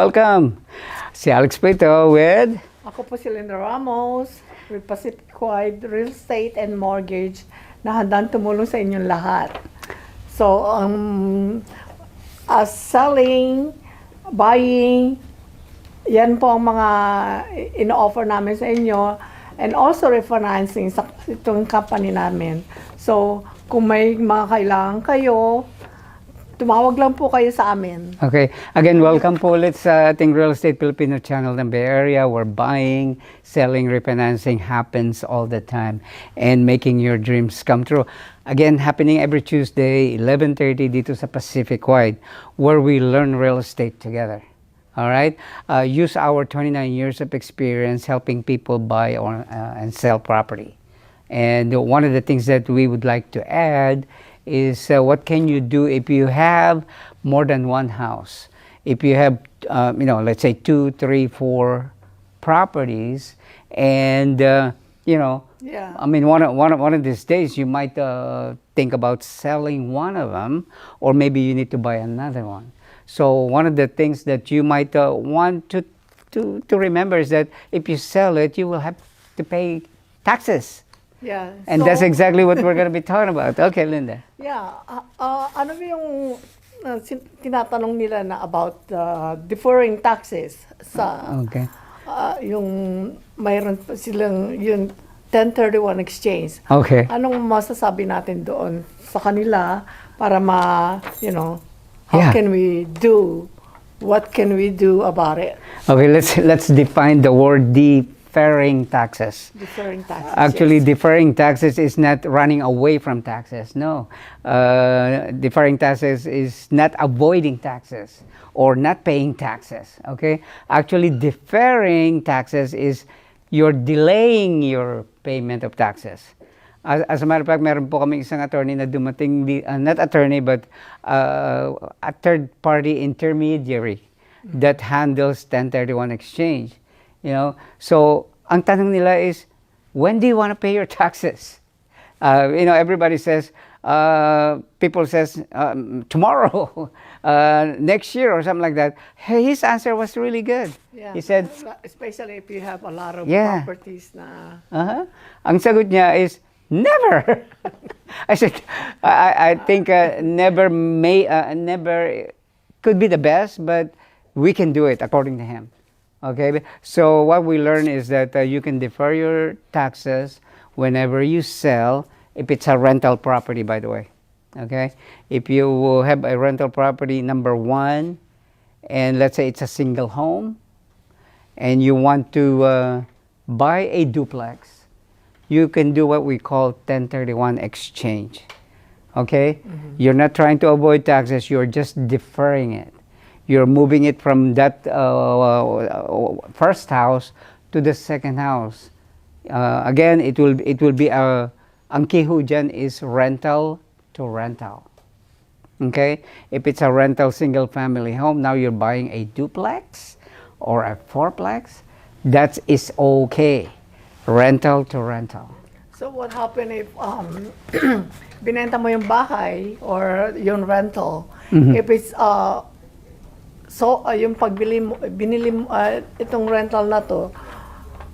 welcome. Si Alex po ito with... Ako po si Linda Ramos with Pacific Wide Real Estate and Mortgage na handang tumulong sa inyong lahat. So, selling, buying, yan po ang mga ino-offer namin sa inyo, and also refinancing sa itong company namin. So, kung may mga kailangan kayo, tumawag lang po kayo sa amin. Okay. Again, welcome po ulit sa ating Real Estate Filipino channel ng Bay Area, where buying, selling, refinancing happens all the time and making your dreams come true. Again, happening every Tuesday, 11:30 dito sa Pacific Wide, where we learn real estate together. All right? Use our 29 years of experience helping people buy and sell property. And one of the things that we would like to add is what can you do if you have more than one house? If you have, let's say 2, 3, 4 properties, and Yeah. I mean, one of these days you might think about selling one of them, or maybe you need to buy another one. So one of the things that you might want to remember is that if you sell it, you will have to pay taxes. Yeah. And that's exactly what we're going to be talking about. Okay, Linda. Yeah. Ano ba yung tinatanong nila na about deferring taxes sa Okay. yung mayroon pa silang yung 1031 exchange. Okay. Anong masasabi natin doon sa kanila para Yeah. what can we do about it? Okay, let's define the word deferring taxes. Deferring taxes. Actually, yes. deferring taxes is not running away from taxes. No. Deferring taxes is not avoiding taxes or not paying taxes. Okay? Actually, deferring taxes is you're delaying your payment of taxes. As a matter of fact, meron po kami isang attorney na dumating, not attorney, but a third-party intermediary that handles 1031 exchange. So ang tanong nila is, when do you want to pay your taxes? Everybody says, people says, tomorrow, next year, or something like that. His answer was really good. Yeah. He said, especially if you have a lot of Yeah. properties na... Ang sagot niya is, never. I said, I think never could be the best, but we can do it according to him. Okay, so what we learn is that you can defer your taxes whenever you sell, if it's a rental property, by the way. Okay, if you have a rental property, number one, and let's say it's a single home, and you want to buy a duplex, you can do what we call 1031 exchange. Okay? Mm-hmm. You're not trying to avoid taxes, you're just deferring it. You're moving it from that first house to the second house. Again, it will be ang key ho dyan is rental to rental. Okay? If it's a rental single family home, now you're buying a duplex or a fourplex, that is okay. Rental to rental. So what happened if binenta mo yung bahay or yung rental, if it's yung binili mo itong rental na to,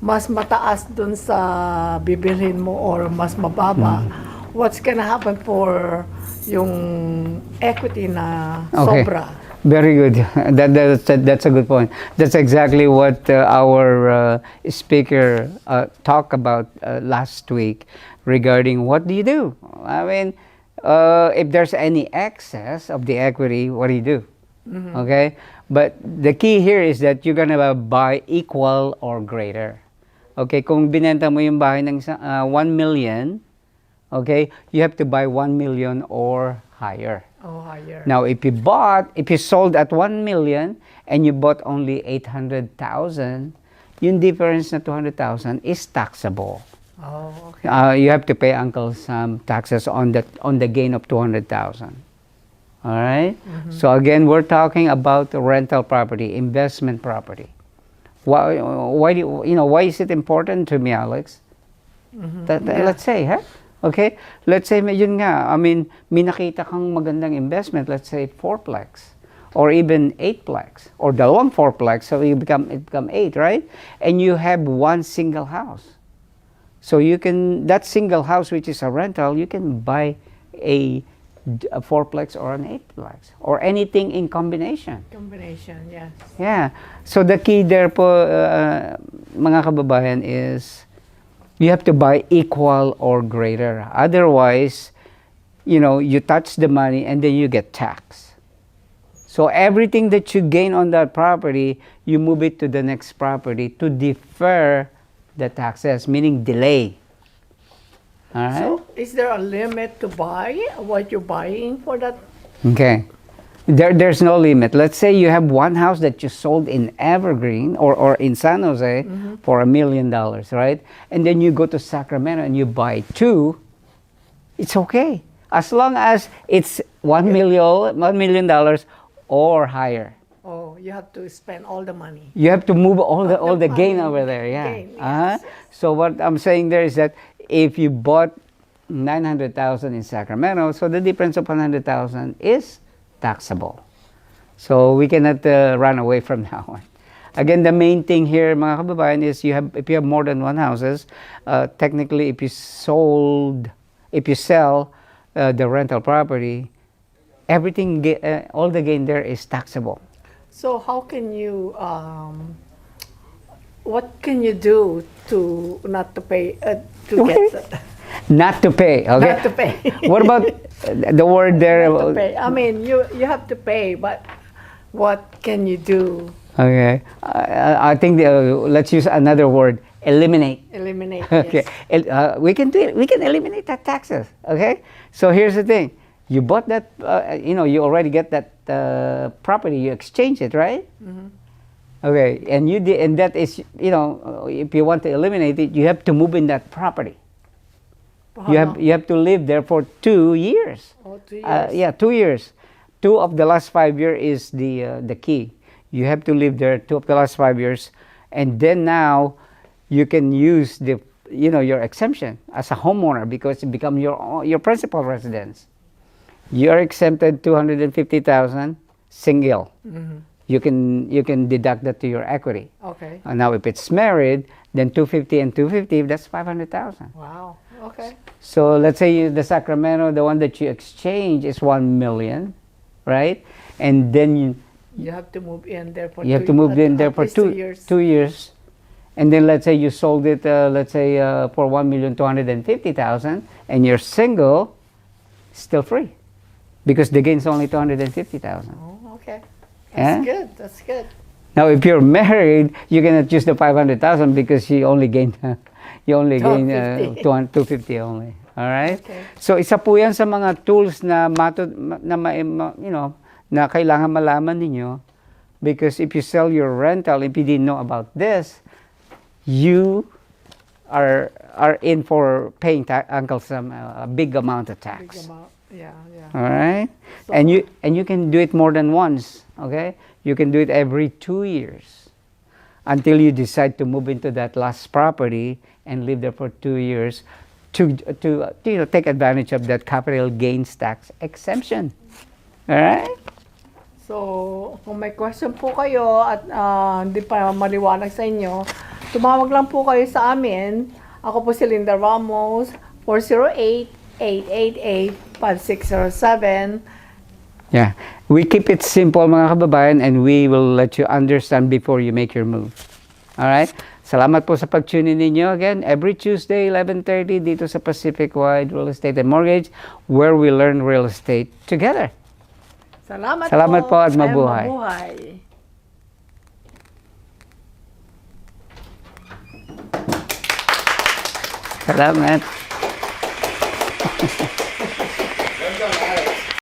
mas mataas dun sa bibilhin mo or mas mababa, what's gonna happen for yung equity na sobra? Very good. That's a good point. That's exactly what our speaker talked about last week regarding what do you do? I mean, if there's any excess of the equity, what do you do? Mm-hmm. Okay? But the key here is that you're gonna buy equal or greater. Okay? Kung binenta mo yung bahay ng 1 million, okay, you have to buy 1 million or higher. Oh, higher. Now, if you sold at 1 million and you bought only 800,000, yung difference na 200,000 is taxable. Oh, okay. You have to pay Uncle Sam taxes on the gain of 200,000. All right? Mm-hmm. So again, we're talking about rental property, investment property. Why is it important to me, Alex? Mm-hmm. Let's say, huh? Okay? Let's say, yun nga, I mean, may nakita kang magandang investment, let's say fourplex or even eightplex, or dalawang fourplex, so it become eight, right? And you have one single house. So you can, that single house which is a rental, you can buy a fourplex or an eightplex or anything in combination. Combination, yes. Yeah. So the key there po, mga kababayan, is you have to buy equal or greater. Otherwise, you know, you touch the money and then you get taxed. So everything that you gain on that property, you move it to the next property to defer the taxes, meaning delay. All right? So, is there a limit to buy what you're buying for that? Okay. There's no limit. Let's say you have one house that you sold in Evergreen or in San Jose for $1 million, right? And then you go to Sacramento and you buy two, it's okay. As long as it's $1 million or higher. Oh, you have to spend all the money. You have to move all the gain money. over there, yeah. Gain, yes. So what I'm saying there is that if you bought 900,000 in Sacramento, so the difference of 100,000 is taxable. So we cannot run away from that one. Again, the main thing here, mga kababayan, is if you have more than one houses, technically if you sell the rental property, everything, all the gain there is taxable. So how can you, what can you do to not to pay, to get that? Not to pay, okay? Not to pay. What about the word there? Not to pay. I mean, you have to pay, but what can you do? Okay, I think let's use another word: eliminate. Eliminate. Okay, Yes. we can do it. We can eliminate that taxes. Okay, so here's the thing: you bought that. You already get that property. You exchange it, right? Okay, and you did, and that is, if you want to eliminate it, you have to move in that property. For You how have long? you have to live there for 2 years. Oh, 2 years. Yeah, 2 years. 2 of the last 5 years is the key. You have to live there 2 of the last 5 years, and then now you can use your exemption as a homeowner because it become your principal residence. You are exempted 250,000 single. You can deduct that to your equity. Okay. And now if it's married, then 250 and 250, that's 500,000. Wow. Okay. So let's say the Sacramento, the one that you exchange is 1 million, right? And then You have to move in there for you have to move in there for least 2 years. 2 years. And then let's say you sold it, for 1,250,000, and you're single, still free, because the gain's only 250,000. Oh, okay. Yeah? That's good. That's good. Now, if you're married, you cannot use the 500,000 because you only gain 250. 250 only. All right? Okay. So isa po 'yan sa mga tools na na kailangan malaman ninyo, because if you sell your rental, if you didn't know about this, you are in for paying Uncle Sam a big amount of Big tax. amount. Yeah, yeah. All right? So- And you can do it more than once, okay? You can do it every 2 years until you decide to move into that last property and live there for 2 years to take advantage of that capital gains tax exemption. All right? So, kung may question po kayo at hindi pa maliwanag sa inyo, tumawag lang po kayo sa amin. Ako po si Linda Ramos, 408-888-5607. Yeah. We keep it simple, mga kababayan, and we will let you understand before you make your move. All right? Salamat po sa pag-tune in ninyo. Again, every Tuesday, 11:30 dito sa Pacific Wide Real Estate and Mortgage, where we learn real estate together. Salamat po at mabuhay. Mabuhay. Salamat.